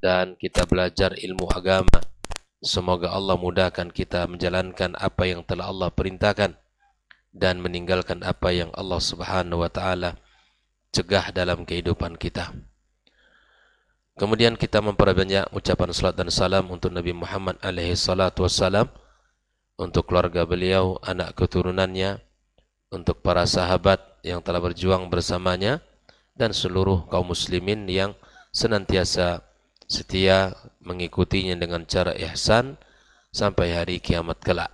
dan kita belajar ilmu agama. Semoga Allah mudahkan kita menjalankan apa yang telah Allah perintahkan dan meninggalkan apa yang Allah Subhanahu wa taala cegah dalam kehidupan kita. Kemudian kita memperbanyak ucapan salat dan salam untuk Nabi Muhammad alaihi salatu wassalam, untuk keluarga beliau, anak keturunannya, untuk para sahabat yang telah berjuang bersamanya, dan seluruh kaum muslimin yang senantiasa setia mengikutinya dengan cara ihsan sampai hari kiamat kelak.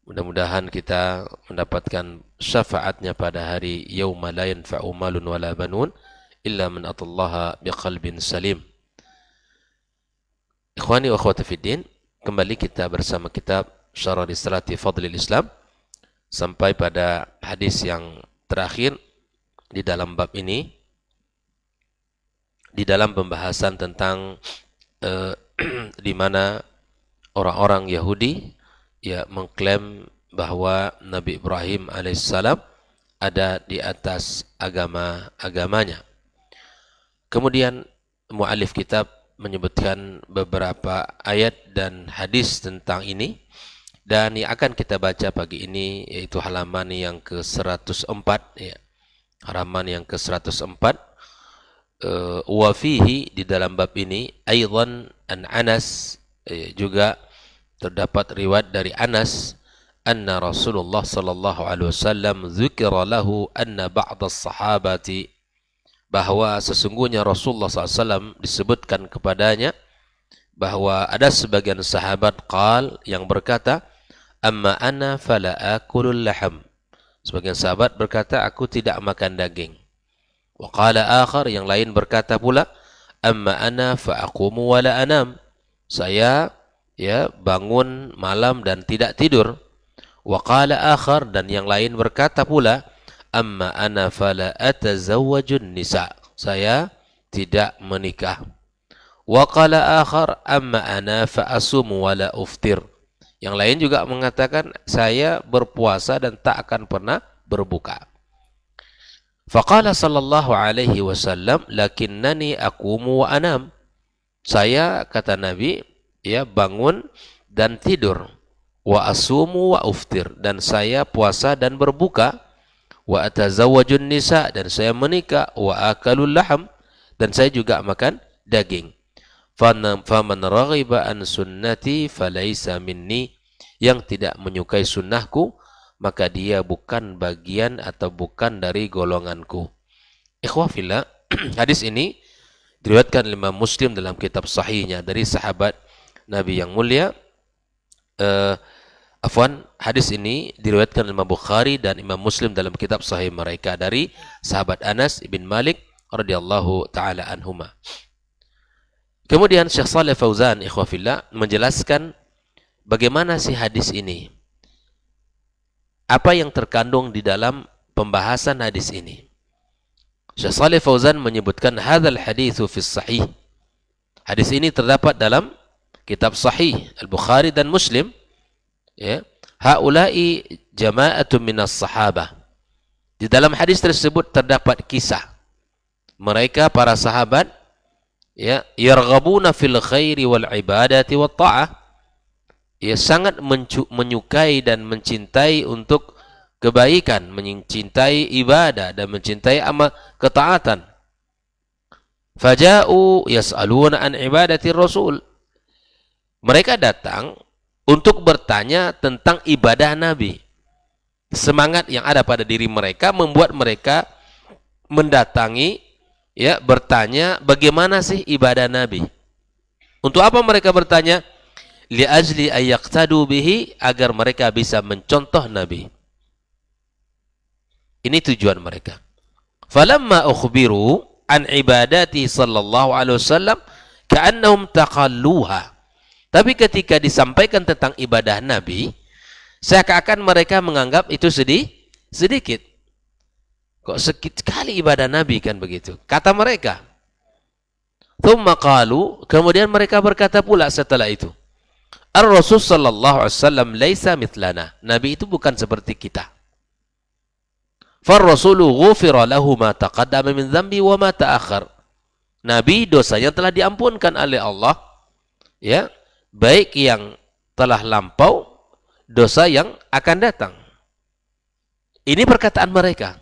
Mudah-mudahan kita mendapatkan syafaatnya pada hari yauma la yanfa'u malun wala banun illa man atallaha biqalbin salim. Ikhwani wa akhwati fiddin, kembali kita bersama kitab Syarah Risalati Fadlil Islam sampai pada hadis yang terakhir di dalam bab ini, di dalam pembahasan tentang di mana orang-orang Yahudi ya mengklaim bahwa Nabi Ibrahim alaihissalam ada di atas agamanya. Kemudian mu'alif kitab menyebutkan beberapa ayat dan hadis tentang ini, dan yang akan kita baca pagi ini yaitu halaman yang ke-104 ya. Halaman yang ke-104. Wa fihi, di dalam bab ini, aidan an Anas, juga terdapat riwayat dari Anas, anna Rasulullah sallallahu alaihi wasallam dzukira lahu anna ba'd as-sahabati, bahwa sesungguhnya Rasulullah SAW disebutkan kepadanya bahwa ada sebagian sahabat yang berkata, amma ana fala akulul laham. Sebagian sahabat berkata, aku tidak makan daging. Wa qala akhar, yang lain berkata pula, amma ana fa aqumu wa la anam. Saya ya bangun malam dan tidak tidur. Wa qala akhar, dan yang lain berkata pula, amma ana fala atazawwajun nisa. Saya tidak menikah. Wa qala akhar, amma ana fa asumu wa la uftir. Yang lain juga mengatakan, saya berpuasa dan tak akan pernah berbuka. Faqala sallallahu alaihi wasallam, lakinnani aqumu wa anam. Saya, kata Nabi, ya bangun dan tidur. Wa asumu wa uftir, dan saya puasa dan berbuka. Wa atazawwajun nisa, dan saya menikah. Wa akalul laham, dan saya juga makan daging. Faman raghiba an sunnati falaysa minni, yang tidak menyukai sunnahku maka dia bukan bagian atau bukan dari golonganku. Ikhwah fillah, hadis ini diriwayatkan oleh Imam Muslim dalam kitab sahihnya dari sahabat Nabi yang mulia. Hadis ini diriwayatkan oleh Imam Bukhari dan Imam Muslim dalam kitab sahih mereka dari sahabat Anas bin Malik radhiyallahu taala anhuma. Kemudian Syekh Shalih Fauzan ikhwah fillah menjelaskan bagaimana sih hadis ini? Apa yang terkandung di dalam pembahasan hadis ini? Syekh Shalih Fauzan menyebutkan hadzal haditsu fi sahih. Hadis ini terdapat dalam kitab sahih Al-Bukhari dan Muslim. Ya, haula'i jama'atun minas sahabah. Di dalam hadis tersebut terdapat kisah mereka para sahabat ya yarghabuna fil khairi wal ibadati wat ta'ah. Ya, sangat menyukai dan mencintai untuk kebaikan, mencintai ibadah dan mencintai amal ketaatan. Faja'u yas'aluna an ibadati Rasul. Mereka datang untuk bertanya tentang ibadah Nabi. Semangat yang ada pada diri mereka membuat mereka mendatangi ya bertanya bagaimana sih ibadah Nabi. Untuk apa mereka bertanya? Li'ajli ayyaqtadu bihi, agar mereka bisa mencontoh Nabi. Ini tujuan mereka. Falamma ukhbiru an ibadati sallallahu alaihi wasallam ka'annahum taqalluha. Tapi ketika disampaikan tentang ibadah Nabi, seakan-akan mereka menganggap itu sedikit. Kok sedikit sekali ibadah Nabi kan begitu? Kata mereka. Thumma qalu, kemudian mereka berkata pula setelah itu, Ar-Rasul sallallahu alaihi wasallam laisa mithlana. Nabi itu bukan seperti kita. Far-Rasulu ghufira lahu ma taqaddama min dhanbi wa ma ta'akhkhar. Nabi dosanya telah diampunkan oleh Allah, ya, baik yang telah lampau, dosa yang akan datang. Ini perkataan mereka.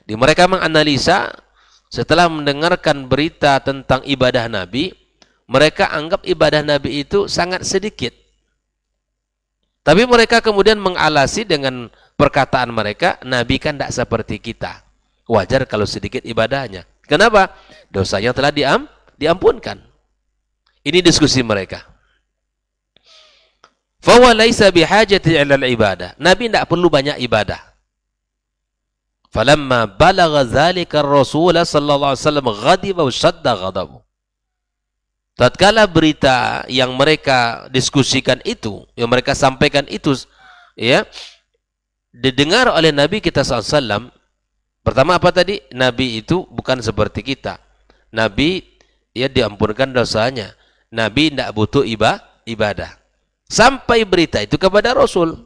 Mereka menganalisa setelah mendengarkan berita tentang ibadah Nabi, mereka anggap ibadah Nabi itu sangat sedikit. Tapi mereka kemudian mengalasi dengan perkataan mereka, Nabi kan tidak seperti kita. Wajar kalau sedikit ibadahnya. Kenapa? Dosanya telah diampunkan. Ini diskusi mereka. Fahuwa laisa bihajati ilal ibadah. Nabi tidak perlu banyak ibadah. Falamma balagha dzalika ar-rasul sallallahu alaihi wasallam ghadiba wa shadda ghadabu. Tatkala berita yang mereka diskusikan itu, yang mereka sampaikan itu, ya, didengar oleh Nabi kita SAW, pertama apa tadi? Nabi itu bukan seperti kita. Nabi, ya, diampunkan dosanya. Nabi tidak butuh ibadah. Sampai berita itu kepada Rasul.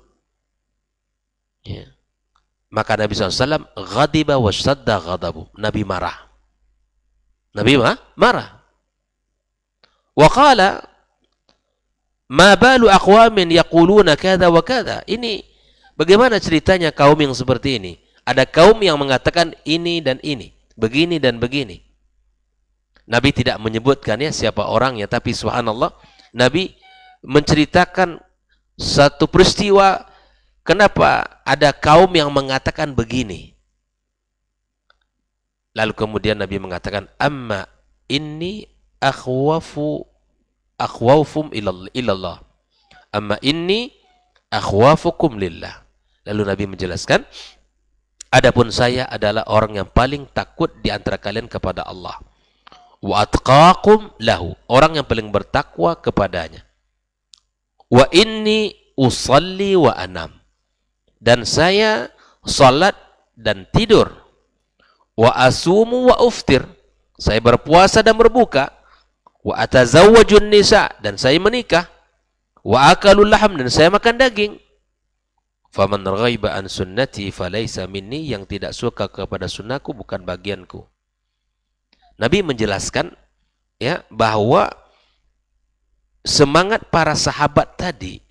Ya. Maka Nabi SAW, ghadiba wa shadda ghadabu. Nabi marah. Nabi marah. Wa qala ma balu aqwamin yaquluna kadza wa kadza. Ini bagaimana ceritanya kaum yang seperti ini? Ada kaum yang mengatakan ini dan ini, begini dan begini. Nabi tidak menyebutkannya siapa orangnya, tapi subhanallah, Nabi menceritakan satu peristiwa kenapa ada kaum yang mengatakan begini. Lalu kemudian Nabi mengatakan, amma inni akhwafum ilallah. Amma inni akhwafukum lillah. Lalu Nabi menjelaskan, adapun saya adalah orang yang paling takut di antara kalian kepada Allah. Wa atqakum lahu, orang yang paling bertakwa kepadanya. Wa inni usalli wa anam, dan saya salat dan tidur. Wa asumu wa uftir, saya berpuasa dan berbuka. Wa atazawwajun nisa, dan saya menikah. Wa akalul laham, dan saya makan daging. Faman ghaiba an sunnati falaysa minni, yang tidak suka kepada sunnahku bukan bagianku. Nabi menjelaskan, ya, bahwa semangat para sahabat tadi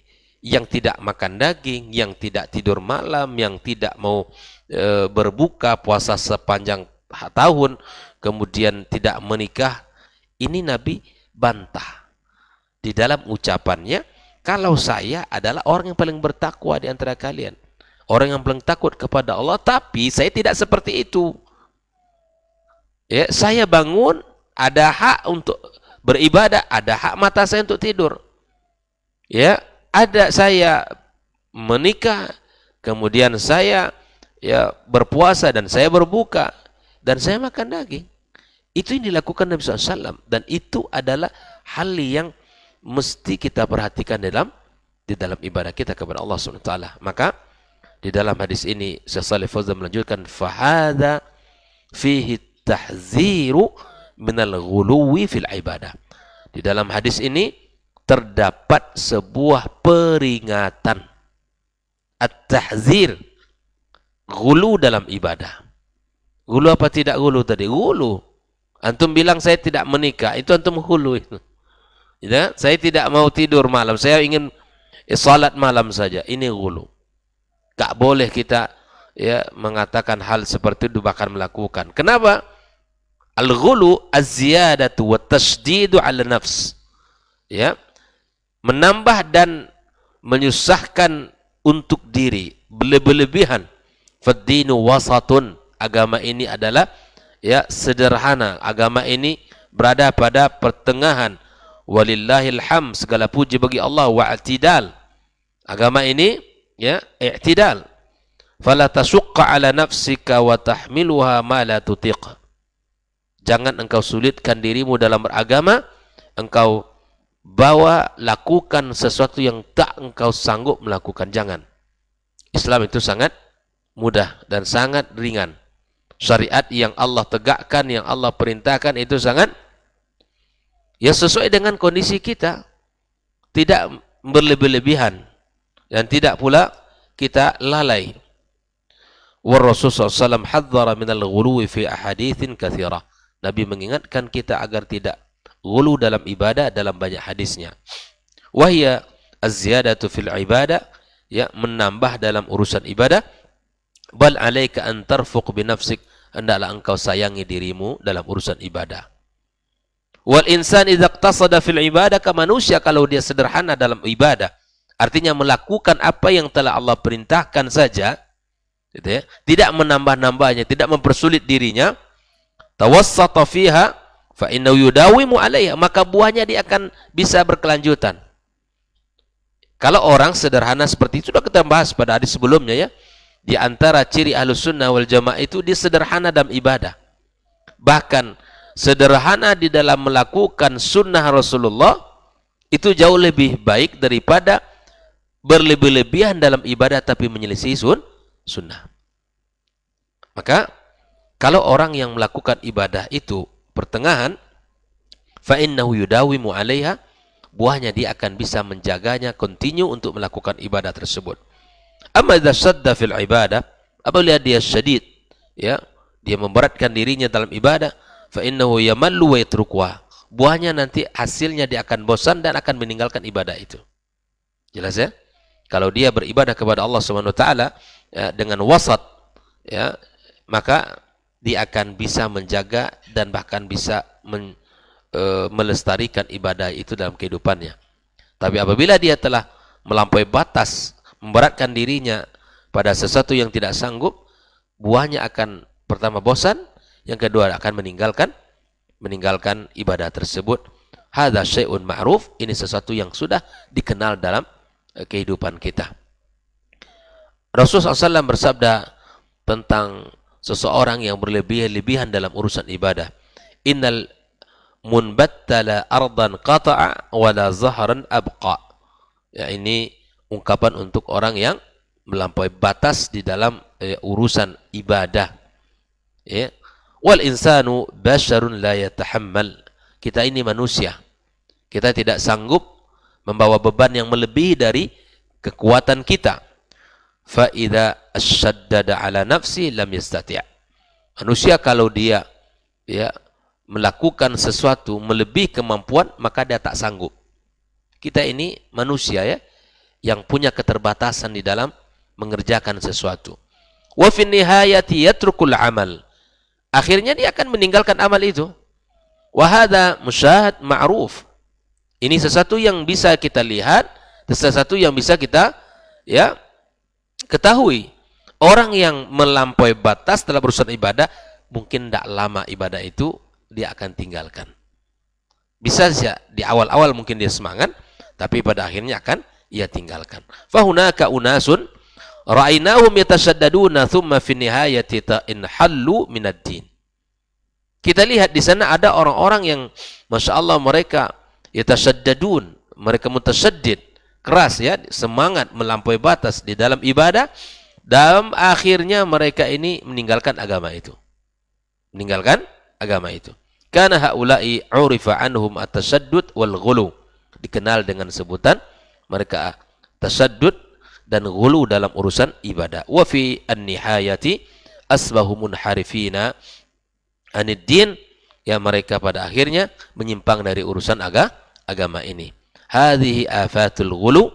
yang tidak makan daging, yang tidak tidur malam, yang tidak mau berbuka puasa sepanjang tahun, kemudian tidak menikah, ini Nabi bantah di dalam ucapannya, kalau saya adalah orang yang paling bertakwa di antara kalian, orang yang paling takut kepada Allah, tapi saya tidak seperti itu. Ya, saya bangun, ada hak untuk beribadah, ada hak mata saya untuk tidur. Ya, ada saya menikah, kemudian saya, ya, berpuasa dan saya berbuka dan saya makan daging. Itu yang dilakukan Nabi SAW, dan itu adalah hal yang mesti kita perhatikan di dalam ibadah kita kepada Allah SWT. Maka di dalam hadis ini Syekh Shalih Fauzan melanjutkan, fahadha fihi tahziru minal ghuluwi fil ibadah. Di dalam hadis ini terdapat sebuah peringatan, at-tahzir, ghulu dalam ibadah. Ghulu apa tidak ghulu tadi? Ghulu. Antum bilang saya tidak menikah, itu antum ghulu itu. Ya, saya tidak mau tidur malam, saya ingin salat malam saja. Ini ghulu. Tak boleh kita, ya, mengatakan hal seperti itu, bahkan melakukan. Kenapa? Al-ghulu az-ziyadatu wa tasdidu 'ala nafs. Ya. Menambah dan menyusahkan untuk diri, berlebihan. Fad-dinu wasatun. Agama ini adalah, ya, sederhana. Agama ini berada pada pertengahan. Walillahil ham, segala puji bagi Allah. Wa'tidal, agama ini, ya, i'tidal. Fala tasuqqa ala nafsika wa tahmiluha ma la tutiq. Jangan engkau sulitkan dirimu dalam beragama, engkau lakukan sesuatu yang tak engkau sanggup melakukan. Jangan. Islam itu sangat mudah dan sangat ringan. Syariat yang Allah tegakkan, yang Allah perintahkan itu sangat, ya, sesuai dengan kondisi kita. Tidak berlebih-lebihan dan tidak pula kita lalai. Wa Rasulullah SAW hadzara minal ghuluwi fi ahaditsin katsirah. Nabi mengingatkan kita agar tidak ghulu dalam ibadah dalam banyak hadisnya. Wahya az-ziyadatu fil ibadah, ya, menambah dalam urusan ibadah. Bal alaika an tarfuq bi nafsik, hendaklah engkau sayangi dirimu dalam urusan ibadah. Wal insan idza iqtasada fil ibadah, ka manusia kalau dia sederhana dalam ibadah, artinya melakukan apa yang telah Allah perintahkan saja, gitu ya, tidak menambah-nambahnya, tidak mempersulit dirinya, tawassata fiha fa innahu yudawimu 'alaiha, maka buahnya dia akan bisa berkelanjutan. Kalau orang sederhana seperti itu, sudah kita bahas pada hadis sebelumnya, ya. Di antara ciri Ahlus Sunnah wal Jamaah itu dia sederhana dalam ibadah. Bahkan sederhana di dalam melakukan sunnah Rasulullah itu jauh lebih baik daripada berlebih-lebihan dalam ibadah tapi menyelisih sunnah. Maka kalau orang yang melakukan ibadah itu pertengahan, fa innahu yudawimu 'alaiha, buahnya dia akan bisa menjaganya, continue untuk melakukan ibadah tersebut. Amma idza shadda fil ibadah, apabila dia syadid, ya, dia memberatkan dirinya dalam ibadah, fa innahu yamallu wa yatrukuha, buahnya nanti hasilnya dia akan bosan dan akan meninggalkan ibadah itu. Jelas, ya? Kalau dia beribadah kepada Allah Subhanahu wa taala, ya, dengan wasat, ya, maka dia akan bisa menjaga dan bahkan bisa melestarikan ibadah itu dalam kehidupannya. Tapi apabila dia telah melampaui batas, memberatkan dirinya pada sesuatu yang tidak sanggup, buahnya akan pertama bosan, yang kedua akan meninggalkan ibadah tersebut. Hadza syai'un ma'ruf, ini sesuatu yang sudah dikenal dalam kehidupan kita. Rasulullah SAW bersabda tentang seseorang yang berlebih-lebihan dalam urusan ibadah. Innal munbattala ardan qata'a wala zahran abqa. Ya, ini ungkapan untuk orang yang melampaui batas di dalam urusan ibadah. Ya. Wal insanu basyarun la yatahammal. Kita ini manusia. Kita tidak sanggup membawa beban yang melebihi dari kekuatan kita. Fa idza ashaddada ala nafsi lam yastati'. Manusia kalau dia, ya, melakukan sesuatu melebihi kemampuan, maka dia tak sanggup. Kita ini manusia, ya, yang punya keterbatasan di dalam mengerjakan sesuatu. Wa fin nihayati yatrukul amal. Akhirnya dia akan meninggalkan amal itu. Wa hadza musyahad ma'ruf. Ini sesuatu yang bisa kita lihat, sesuatu yang bisa kita, ya, ketahui. Orang yang melampaui batas dalam urusan ibadah, mungkin tidak lama ibadah itu dia akan tinggalkan. Bisa saja di awal-awal mungkin dia semangat, tapi pada akhirnya akan ia tinggalkan. Fahunaka unasun ra'ainahum yatashaddaduna thumma fi nihayati ta'inhallu minad din. Kita lihat di sana ada orang-orang yang Masya Allah mereka yatashaddadun, mereka mutasyaddid, keras, ya, semangat melampaui batas di dalam ibadah, dalam akhirnya mereka ini meninggalkan agama itu. Meninggalkan agama itu. Kana haula'i urifa anhum at-tashaddud wal ghulu. Dikenal dengan sebutan mereka tasaddud dan ghulu dalam urusan ibadah. Wa fi an-nihayati asbahu munharifina anid din, ya, mereka pada akhirnya menyimpang dari urusan agama ini. Hadhihi afatul ghulu,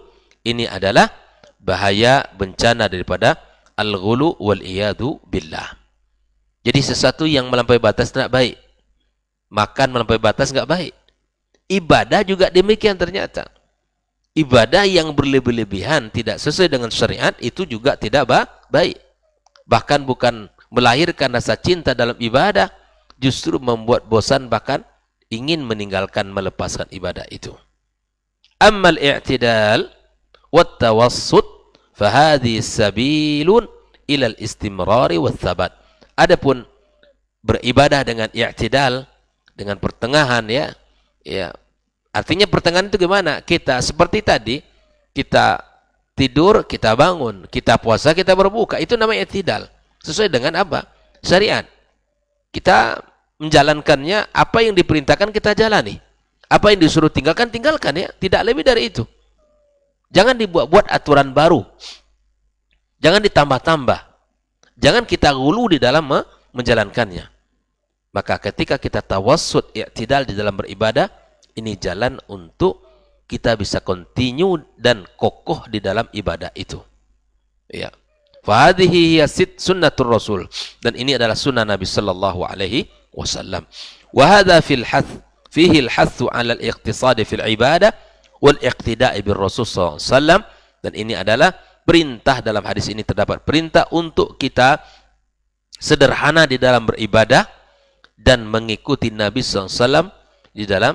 ini adalah bahaya bencana daripada al-ghulu wal iyadu billah. Jadi sesuatu yang melampaui batas tidak baik. Makan melampaui batas enggak baik. Ibadah juga demikian ternyata. Ibadah yang berlebih-lebihan tidak sesuai dengan syariat itu juga tidak baik. Bahkan bukan melahirkan rasa cinta dalam ibadah, justru membuat bosan bahkan ingin meninggalkan, melepaskan ibadah itu. Ammal i'tidal wat tawassut fahadhi sabilun ila al-istimrari wath thabat. Adapun beribadah dengan i'tidal, dengan pertengahan, ya, ya. Artinya pertengahan itu gimana? Kita seperti tadi, kita tidur, kita bangun, kita puasa, kita berbuka. Itu namanya i'tidal. Sesuai dengan apa? Syariat. Kita menjalankannya, apa yang diperintahkan kita jalani. Apa yang disuruh tinggalkan, tinggalkan, ya. Tidak lebih dari itu. Jangan dibuat-buat aturan baru. Jangan ditambah-tambah. Jangan kita gulu di dalam menjalankannya. Maka ketika kita tawassut, i'tidal di dalam beribadah, ini jalan untuk kita bisa continue dan kokoh di dalam ibadah itu. Ya. Fahadhihi hiya sunnatur Rasul, dan ini adalah sunnah Nabi sallallahu alaihi wasallam. Wa hadha fihi al-hathu 'ala al-iqtisad fil ibadah wal iqtida'i bir Rasul sallallahu alaihi wasallam, dan ini adalah perintah. Dalam hadis ini terdapat perintah untuk kita sederhana di dalam beribadah dan mengikuti Nabi sallallahu alaihi wasallam di dalam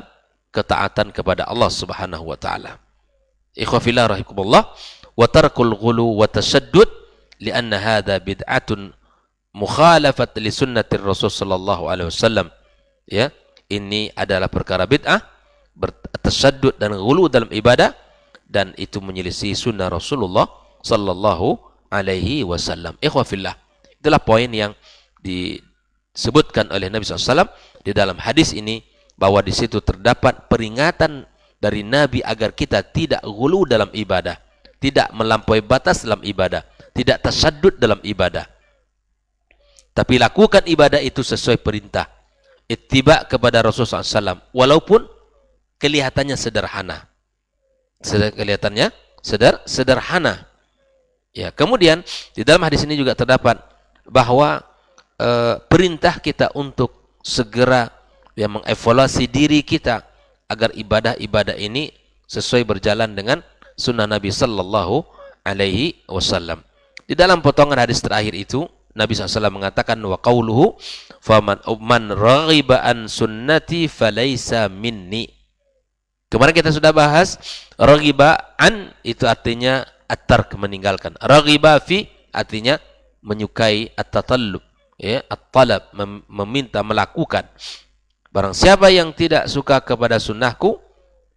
ketaatan kepada Allah Subhanahu wa taala. Ikhwafillah rahimakumullah, wa tarkul ghulu wa tashaddud lianna hadha bid'atun mukhalafat li sunnatir Rasul sallallahu alaihi wasallam. Ya, ini adalah perkara bid'ah, bertasaddud dan ghulu dalam ibadah, dan itu menyelisih sunnah Rasulullah sallallahu alaihi wasallam. Ikhwafillah, itulah poin yang disebutkan oleh Nabi SAW di dalam hadis ini, bahwa di situ terdapat peringatan dari Nabi agar kita tidak ghulu dalam ibadah, tidak melampaui batas dalam ibadah, tidak tasaddud dalam ibadah, tapi lakukan ibadah itu sesuai perintah, ittiba kepada Rasulullah SAW, walaupun kelihatannya sederhana. Kelihatannya sederhana. Ya, kemudian di dalam hadis ini juga terdapat bahwa perintah kita untuk segera mengevaluasi diri kita agar ibadah-ibadah ini sesuai berjalan dengan sunnah Nabi sallallahu alaihi wasallam. Di dalam potongan hadis terakhir itu, Nabi SAW mengatakan, wa qauluhu man raghiba an sunnati falaysa minni. Kemarin kita sudah bahas raghiba an itu artinya at-tark, meninggalkan. Raghiba fi artinya menyukai, at-tatallub, ya, at-talab, meminta, melakukan. Barang siapa yang tidak suka kepada sunnahku,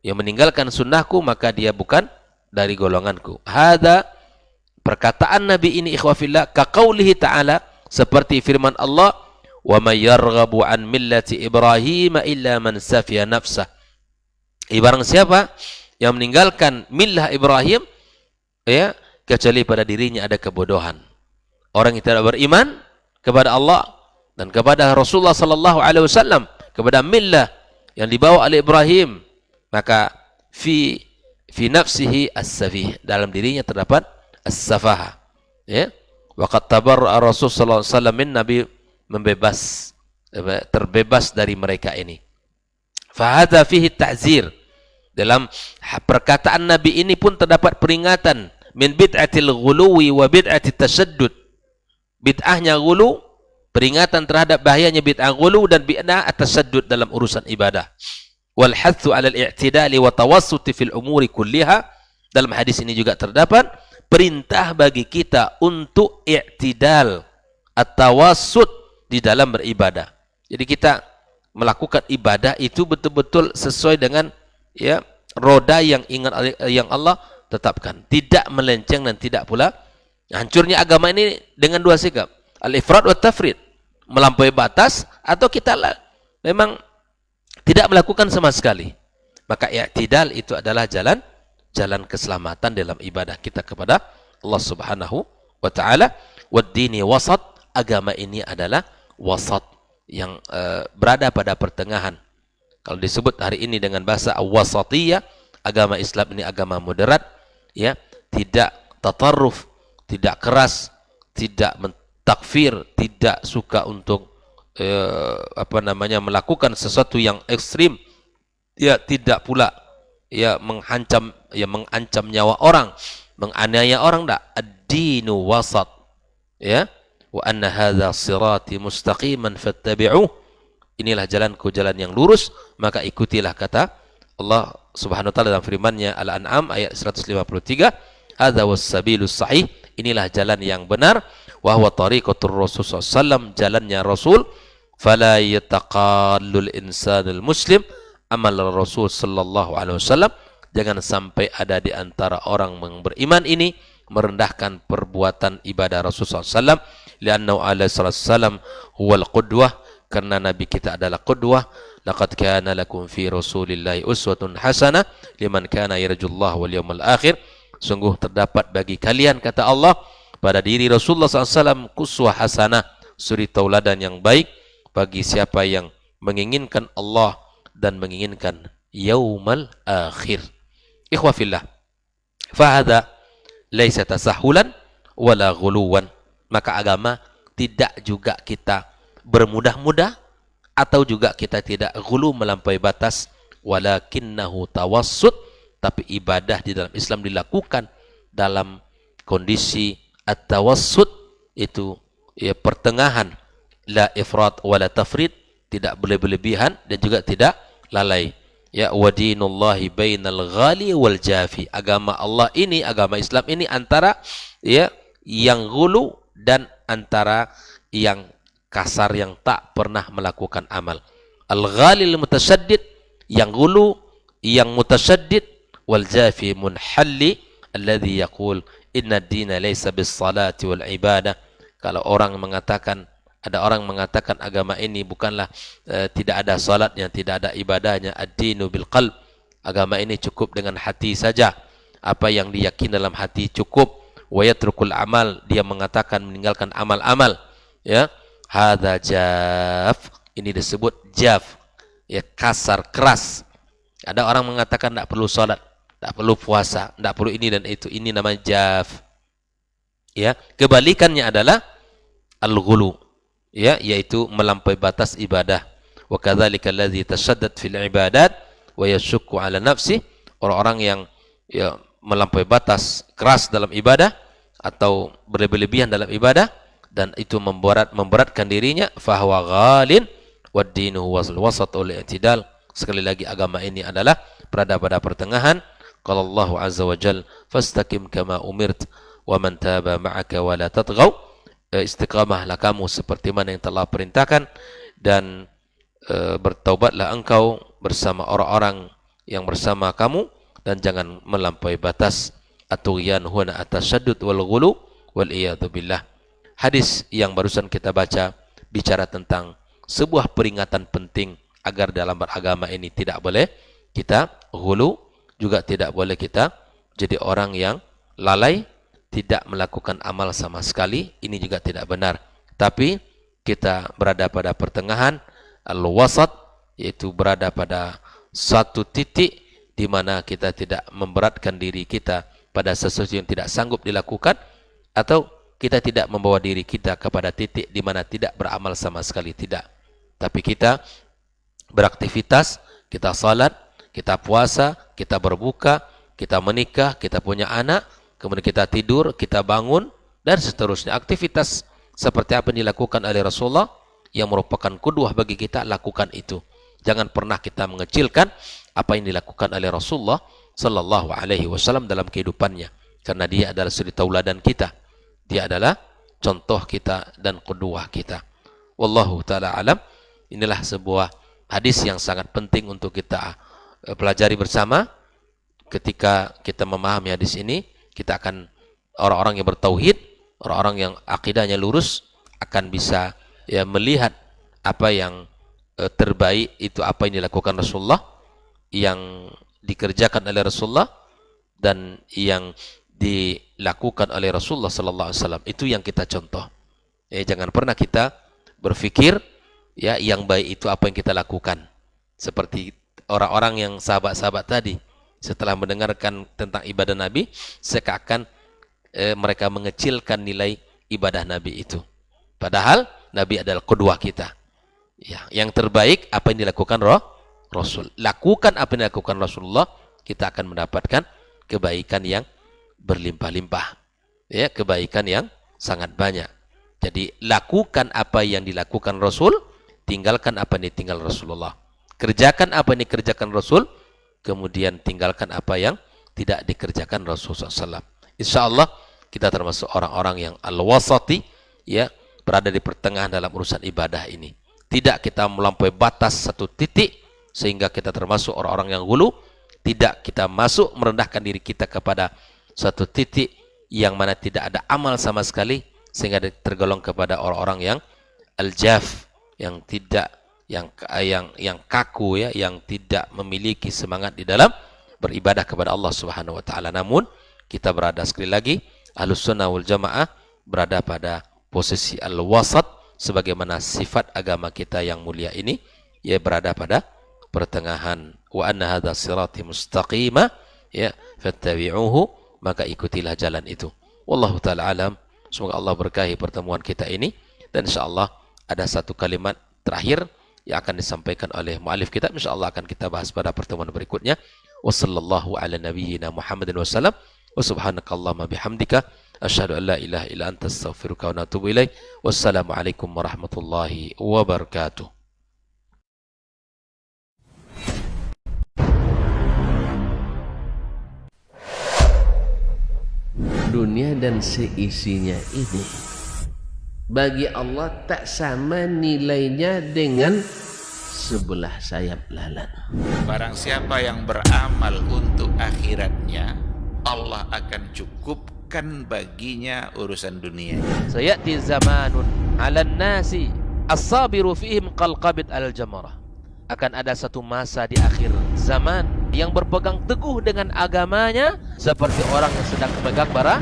yang meninggalkan sunnahku, maka dia bukan dari golonganku. Hada, perkataan Nabi ini ikhwafillah, kaqaulihi ta'ala, seperti firman Allah, wa may yarghabu an millati Ibrahim illa man safiya nafsah. Barang siapa yang meninggalkan millah Ibrahim, ya, kecuali pada dirinya ada kebodohan. Orang yang tidak beriman kepada Allah dan kepada Rasulullah sallallahu alaihi wasallam, kepada millah yang dibawa oleh Ibrahim, maka fi nafsihi as-safih, dalam dirinya terdapat as-safaha. Ya, waqad tabarra'a Rasul sallallahu alaihi wasallam, Nabi terbebas dari mereka ini. Fa hadza fihi ta'zir, dalam perkataan Nabi ini pun terdapat peringatan min bid'atil ghuluwi wa bid'atit tashaddud. Bid'ahnya ghulu, peringatan terhadap bahayanya bid'ah ghulu dan bid'ah at-tashaddud dalam urusan ibadah. Wal hathu 'ala al-i'tidali wa tawassuti fil umuri kulliha. Dalam hadis ini juga terdapat perintah bagi kita untuk i'tidal, at-tawassut di dalam beribadah. Jadi kita melakukan ibadah itu betul-betul sesuai dengan, ya, roda yang Allah tetapkan, tidak melenceng dan tidak pula hancurnya agama ini dengan dua sikap, al-ifrat wa tafrid, melampaui batas atau kita memang tidak melakukan sama sekali. Maka i'tidal itu adalah jalan keselamatan dalam ibadah kita kepada Allah Subhanahu wa taala. Wad-dini wasat, agama ini adalah wasat, yang berada pada pertengahan. Kalau disebut hari ini dengan bahasa wasatiyah, agama Islam ini agama moderat, ya, tidak tatarruf, tidak keras, tidak mentakfir, tidak suka untuk melakukan sesuatu yang ekstrim, ya, tidak pula, ya, mengancam nyawa orang, menganiaya orang, tidak. Ad-dinu wasat, ya, wa anna hadza sirati mustaqiman fattabi'uh, inilah jalanku, jalan yang lurus, maka ikutilah, kata Allah Subhanahu wa taala dalam firman-Nya Al-An'am ayat 153, hadza was-sabilus sahih, inilah jalan yang benar, wa huwa tariqatur Rasul sallallahu alaihi wasallam, jalannya Rasul. Fala yataqallul insanul muslim amal Rasul sallallahu alaihi wasallam, jangan sampai ada di antara orang yang beriman ini merendahkan perbuatan ibadah Rasul sallallahu alaihi wasallam, li'annahu alaihi wasallam huwal qudwah, karena Nabi kita adalah qudwah. Laqad kana lakum fi Rasulillahi uswatun hasanah liman kana yarjullaha wal yawmal akhir, sungguh terdapat bagi kalian, kata Allah, pada diri Rasulullah SAW uswah hasanah, suri tauladan yang baik, bagi siapa yang menginginkan Allah dan menginginkan yaumal akhir. Ikhwa fillah, fahada laisa tasahulan wala ghuluwan. Maka agama tidak juga kita bermudah-mudah atau juga kita tidak ghulu melampaui batas, walakinnahu tawassut, tapi ibadah di dalam Islam dilakukan dalam kondisi at-tawassut, itu ya pertengahan, la ifrat wala tafrid, tidak berlebihan dan juga tidak lalai. Ya, wa dinullahi bainal ghali wal jafi. Agama Allah ini, agama Islam ini antara ya yang ghulu dan antara yang kasar, yang tak pernah melakukan amal. Al-ghali al-mutasyaddid, yang ghulu, yang mutasyaddid, wal jafi munhalli alladhi yaqul inna ad-dina laysa bis salati wal ibadah. Kalau orang mengatakan, ada orang mengatakan agama ini bukanlah tidak ada salatnya, tidak ada ibadahnya. Ad-dinu bil qalb. Agama ini cukup dengan hati saja. Apa yang diyakini dalam hati cukup. Wa yatrukul amal. Dia mengatakan meninggalkan amal-amal. Ya, hadza jaf. Ini disebut jaf. Ya, kasar, keras. Ada orang mengatakan tidak perlu salat, tidak perlu puasa, tidak perlu ini dan itu. Ini namanya jaf. Ya, kebalikannya adalah al-ghulu. Ya, yaitu melampaui batas ibadah. Wa kadzalika allazi tashaddad fil ibadat wa yashukku ala nafsi. Orang-orang yang ya melampaui batas, keras dalam ibadah atau berlebihan dalam ibadah, dan itu memberatkan dirinya, fahuwa ghalin wad dinu wal wasat wal i'tidal. Sekali lagi, agama ini adalah berada pada pertengahan. Qala Allahu azza wa jalla fastaqim kama umirt wa man taba ma'aka wa la tatghaw. Istiqamahlah kamu seperti mana yang telah perintahkan, dan bertaubatlah engkau bersama orang-orang yang bersama kamu, dan jangan melampaui batas. At-tughyan huna at-tashaddud wal ghulu wal iyadu billah. Hadis yang barusan kita baca bicara tentang sebuah peringatan penting agar dalam beragama ini tidak boleh kita ghulu, juga tidak boleh kita jadi orang yang lalai, tidak melakukan amal sama sekali. Ini juga tidak benar. Tapi kita berada pada pertengahan, al-wasat, yaitu berada pada satu titik di mana kita tidak memberatkan diri kita pada sesuatu yang tidak sanggup dilakukan, atau kita tidak membawa diri kita kepada titik di mana tidak beramal sama sekali, tidak. Tapi kita beraktivitas, kita salat, kita puasa, kita berbuka, kita menikah, kita punya anak, kemudian kita tidur, kita bangun, dan seterusnya. Aktivitas seperti apa yang dilakukan oleh Rasulullah yang merupakan qudwah bagi kita, lakukan itu. Jangan pernah kita mengecilkan apa yang dilakukan oleh Rasulullah sallallahu alaihi wasallam dalam kehidupannya, karena dia adalah suri tauladan kita. Dia adalah contoh kita dan qudwah kita. Wallahu taala alam. Inilah sebuah hadis yang sangat penting untuk kita pelajari bersama. Ketika kita memahami hadis ini, kita akan, orang-orang yang bertauhid, orang-orang yang akidahnya lurus, akan bisa ya melihat apa yang terbaik itu apa yang dilakukan Rasulullah, yang dikerjakan oleh Rasulullah, dan yang dilakukan oleh Rasulullah sallallahu alaihi wasallam. Itu yang kita contoh. Jangan pernah kita berpikir ya yang baik itu apa yang kita lakukan. Seperti orang-orang yang sahabat-sahabat tadi, setelah mendengarkan tentang ibadah Nabi, seakan mereka mengecilkan nilai ibadah Nabi itu. Padahal Nabi adalah qudwah kita. Ya, yang terbaik apa yang dilakukan Rasul. Lakukan apa yang dilakukan Rasulullah, kita akan mendapatkan kebaikan yang berlimpah-limpah. Ya, kebaikan yang sangat banyak. Jadi lakukan apa yang dilakukan Rasul, tinggalkan apa yang ditinggal Rasulullah. Kerjakan apa yang dikerjakan Rasul, kemudian tinggalkan apa yang tidak dikerjakan Rasulullah SAW. Insya Allah kita termasuk orang-orang yang al-wasati, ya, berada di pertengahan dalam urusan ibadah ini. Tidak kita melampaui batas satu titik sehingga kita termasuk orang-orang yang ghulu. Tidak kita masuk merendahkan diri kita kepada satu titik yang mana tidak ada amal sama sekali sehingga tergolong kepada orang-orang yang al-jaf, yang tidak, yang kaku, ya, yang tidak memiliki semangat di dalam beribadah kepada Allah Subhanahu wa taala. Namun kita berada, sekali lagi, Ahlus Sunnah wal Jamaah berada pada posisi al-wasat, sebagaimana sifat agama kita yang mulia ini ya berada pada pertengahan. Wa anna hadza sirati mustaqima ya fattabi'uhu, maka ikutilah jalan itu. Wallahu taala alam. Semoga Allah berkahi pertemuan kita ini, dan insyaallah ada satu kalimat terakhir yang akan disampaikan oleh muallif kita, insyaallah akan kita bahas pada pertemuan berikutnya. Wassallallahu ala nabiyyina Muhammadin wasallam wa subhanakallahumma bihamdika asyhadu an la ilaha illa anta astaghfiruka wa atubu ilaik. Wassalamualaikum warahmatullahi wabarakatuh. Dunia dan seisinya ini bagi Allah tak sama nilainya dengan sebelah sayap lalat. Barang siapa yang beramal untuk akhiratnya, Allah akan cukupkan baginya urusan dunia. Sayati zamanun 'alan nasi as-sabiru fihim qalqabit al-jamarah. Akan ada satu masa di akhir zaman yang berpegang teguh dengan agamanya seperti orang yang sedang memegang bara